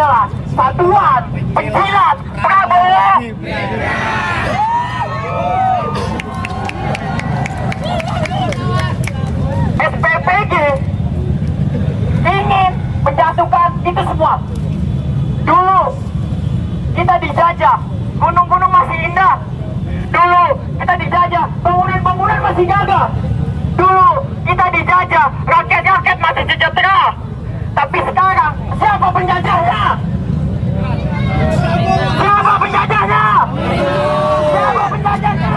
adalah Satuan Penjilat Prabowo. SPPG ingin menjatuhkan itu semua. Dulu kita dijajah, gunung-gunung masih indah. Dulu kita dijajah, bangunan-bangunan masih gagah. Dulu kita dijajah, rakyat-rakyat masih sejahtera. Tapi sekarang, siapa penjajahnya? Siapa penjajahnya? Siapa penjajahnya?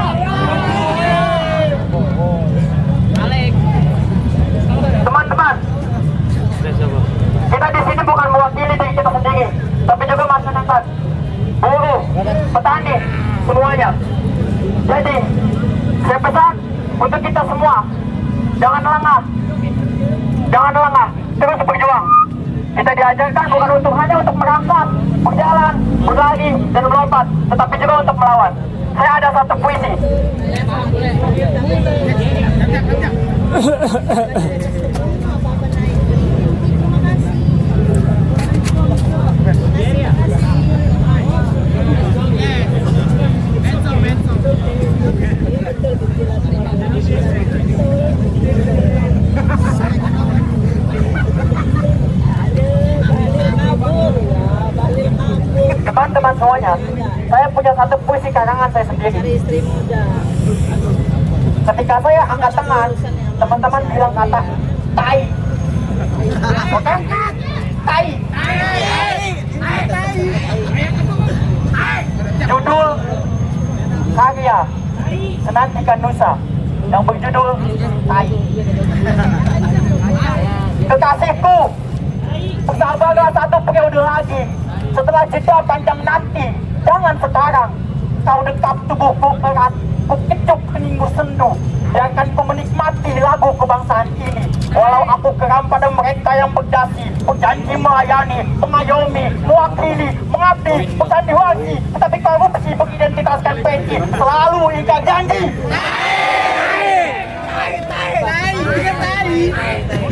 Teman-teman, kita di sini bukan mewakili diri kita sendiri, tapi juga masyarakat, buruh, petani, semuanya. Jadi, saya pesan untuk kita semua, jangan lengah, terus berjuang. Kita diajarkan bukan hanya untuk merangkak, berjalan, berlari, dan melompat, tetapi juga untuk melawan. Saya ada satu puisi. Teman-teman semuanya, saya punya satu puisi karangan saya sendiri. Ketika saya angkat tangan, teman-teman bilang kata tai. Oke? Tai. Judul karya Senantikan Nusa yang berjudul Tai. Kekasihku, bersabarlah satu periode lagi. Setelah jeda panjang nanti, jangan sekarang. Kau dekap tubuhku erat, ku kecup heningmu sendu. Biarkan ku menikmati lagu kebangsaan ini. Walau aku geram pada mereka yang berdasi, berjanji melayani, mengayomi, mewakili, mengabdi, bersandiwagi, tetapi korupsi beridentitaskan peci, selalu ingkar janji.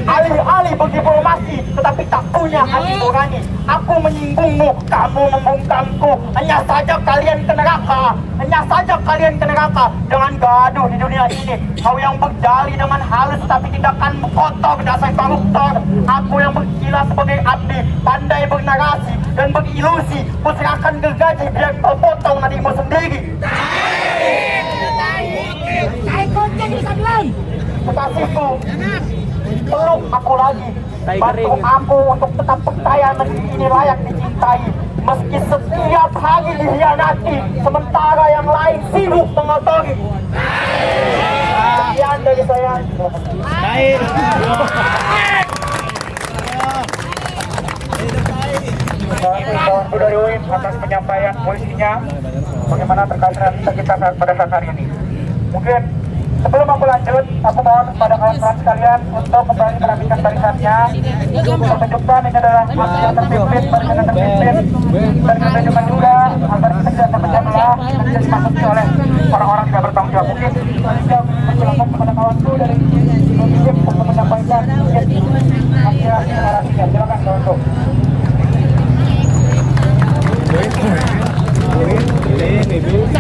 Alih-alih berdiplomasi, tetapi tak punya hati nurani. Aku menyinggungmu, kamu membungkamku. Hanya saja kalian ke neraka. Jangan gaduh di dunia ini. Kau yang berdali dengan halus, tapi tindakanmu kotor dasar koruptor. Aku yang berkilah sebagai abdi, pandai bernarasi dan berilusi. Kuserahkan gergaji biar kau potong nadimu sendiri. Kekasihku, peluk aku lagi, bantu aku untuk tetap percaya negeri ini layak dicintai, meski setiap hari dihianati, sementara yang lain sibuk mengotori. Sekian dari saya. Kawan Budaya UIN atas penyampaian puisinya bagaimana terkait dengan kita pada saat hari ini. Mungkin sebelum aku lanjut, aku mohon kepada kawan-kawan sekalian untuk kembali merapikan barisannya. Untuk menunjukkan ini adalah aksi yang terpimpin, barisan yang terpimpin, dan menunjukkan juga agar kita tidak terpecah belah dan tidak dimasuki oleh orang-orang yang bertanggung jawab. Mungkin saya persilakan kepada kawanku dari Indonesia untuk menyampaikan aksi narasinya. Silakan kawanku.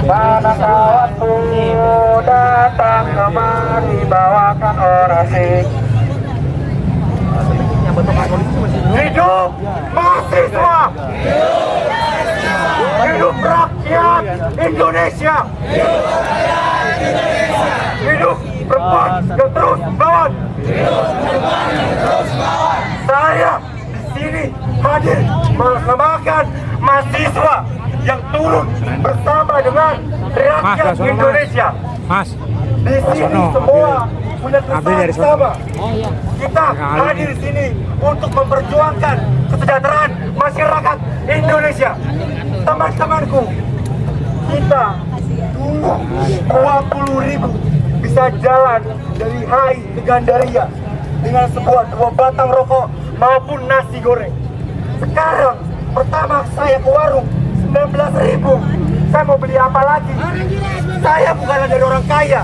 Mana kawanku datang kemari bawakan orasi. Hidup mahasiswa, hidup rakyat Indonesia, hidup perempuan yang terus melawan. Saya di sini hadir mengamalkan mahasiswa yang turun bersama dengan rakyat Indonesia. Mas, di sini semua punya kesan sama. Kita hadir di sini untuk memperjuangkan kesejahteraan masyarakat Indonesia. Teman-temanku, kita dulu 20.000 bisa jalan dari HI ke Gandaria dengan dua batang rokok maupun nasi goreng. Sekarang pertama saya ke warung 19.000. Saya mau beli apa lagi? Saya bukanlah dari orang kaya.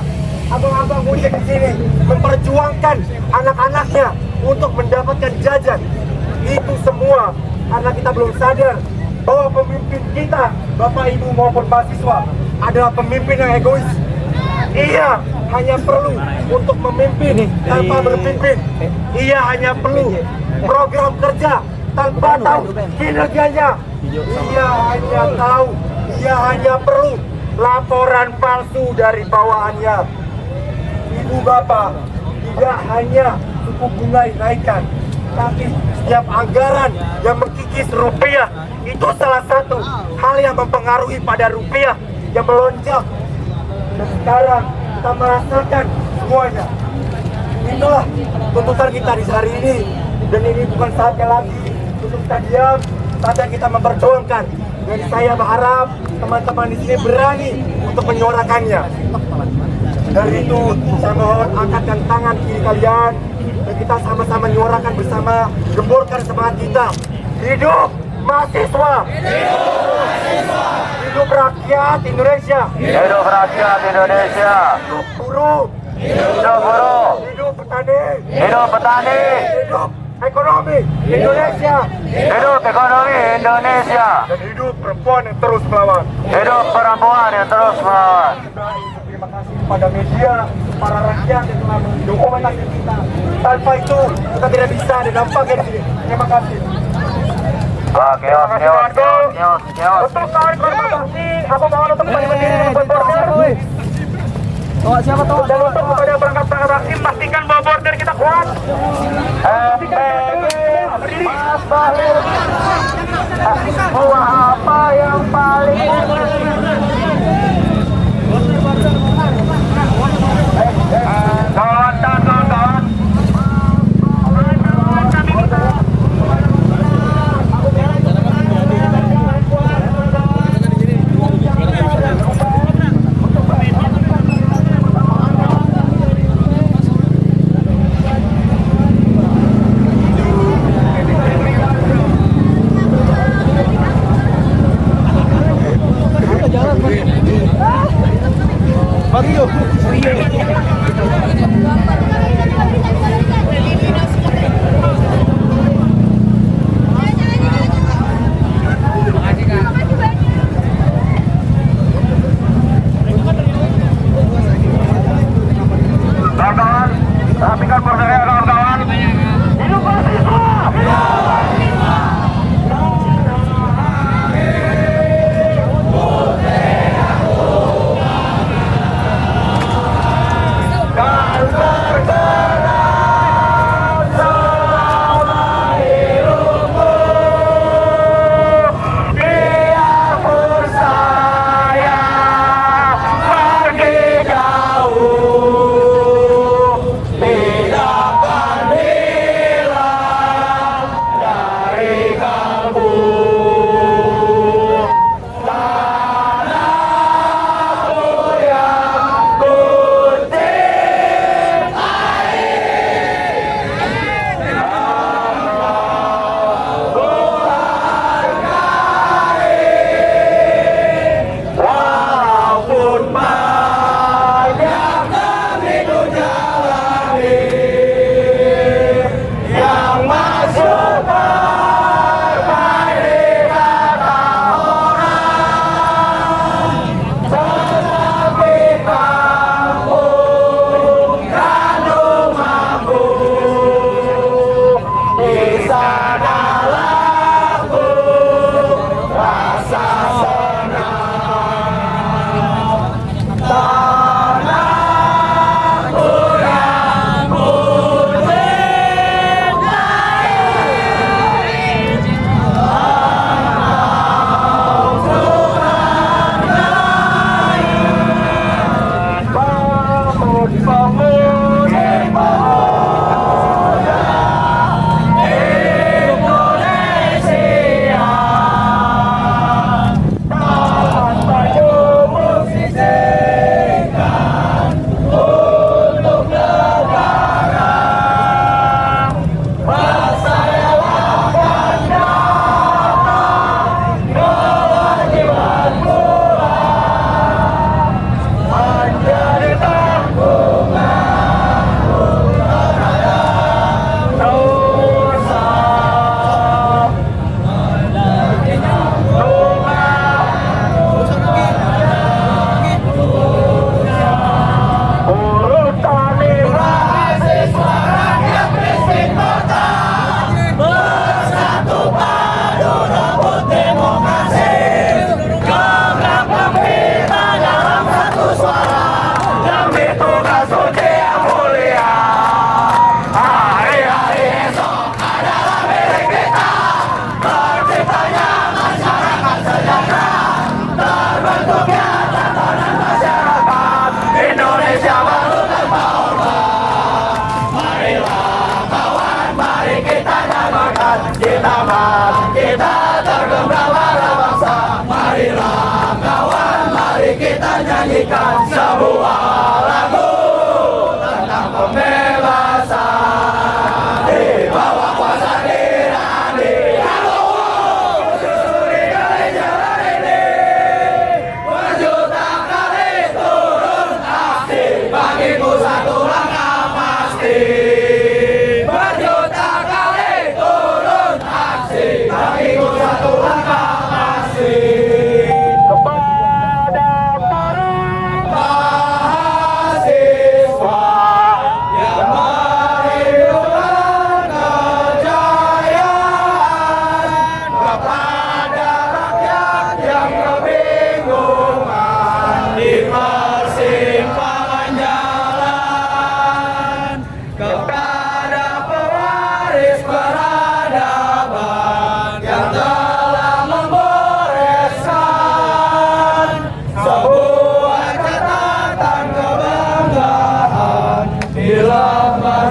Abang-abang muda di sini memperjuangkan anak-anaknya untuk mendapatkan jajan. Itu semua karena kita belum sadar bahwa pemimpin kita, Bapak Ibu maupun mahasiswa, adalah pemimpin yang egois. Ia hanya perlu untuk memimpin tanpa berpimpin. Ia hanya perlu program kerja tanpa tahu kinerjanya. Ia hanya perlu laporan palsu dari bawahannya. Ibu bapak, tidak hanya suku bunga dinaikkan, tapi setiap anggaran yang mengkikis rupiah itu salah satu hal yang mempengaruhi pada rupiah yang melonjak. Dan sekarang kita merasakan semuanya. Itulah tuntutan kita di hari ini. Dan ini bukan saatnya lagi untuk kita diam, saatnya kita memperjuangkan. Jadi saya berharap teman-teman di sini berani untuk menyuarakannya. Dari itu saya mohon angkatkan tangan kiri kalian dan kita sama-sama menyuarakan bersama, gemburkan semangat kita. Hidup mahasiswa! Hidup mahasiswa! Hidup rakyat Indonesia! Hidup rakyat Indonesia! Hidup buruh! Hidup buruh! Hidup petani! Hidup petani! Hidup ekonomi Indonesia! Hidup ekonomi Indonesia! Dan hidup perempuan yang terus melawan! Hidup perempuan yang terus melawan! Terima kasih kepada media, para rakyat yang telah mendokumentasi kita. Tanpa itu kita tidak bisa ada dampaknya di sini. Terima kasih. Wah, kios. Untuk kawan korporasi, aku mohon untuk kembali berdiri membuat border. Siapa tuh? Dan untuk kepada perangkat hakim, pastikan bahwa border kita kuat. Mas Bahlil, buah apa yang paling kawan. Menjadi tanggungan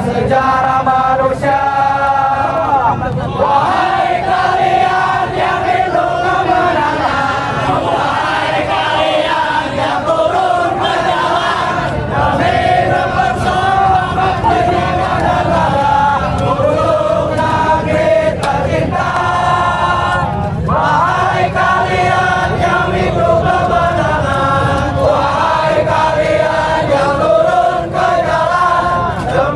Sejarah manusia. Wahai kalian yang rindu kemenangan, wahai kalian yang turun ke jalan demi memperjuangkan kemerdekaan untuk negeri tercinta. Wahai kalian yang rindu kemenangan, wahai kalian yang turun ke jalan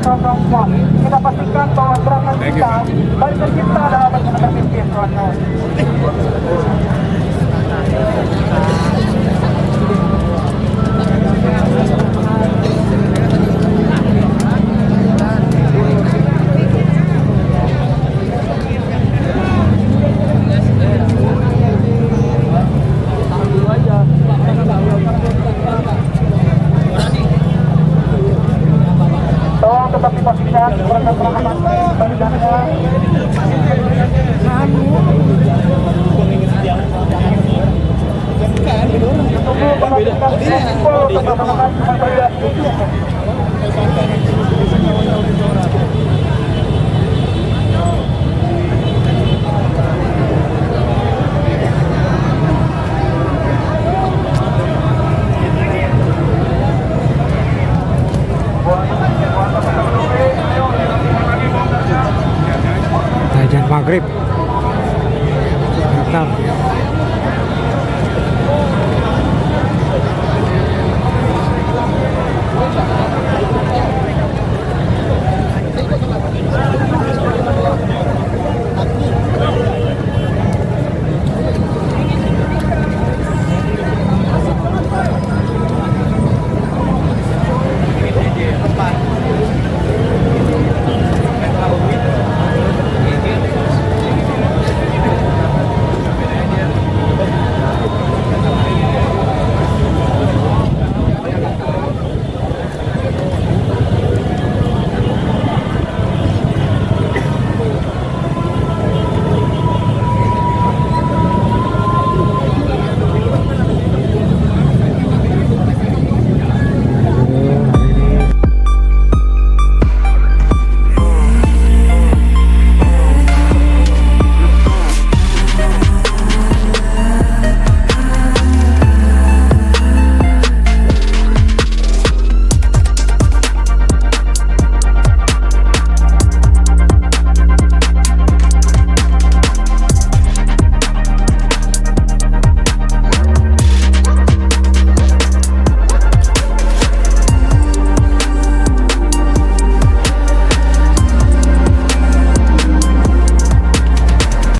kawan-kawan semua. Kita pastikan bahwa serangan kita, barisan kita adalah barisan terpimpin, kawan-kawan. Tolong tetap dipastikan perangkat-perangkat barisannya. Tunggu perhatikan simbol kebersamaan barisan. Azan maghrib.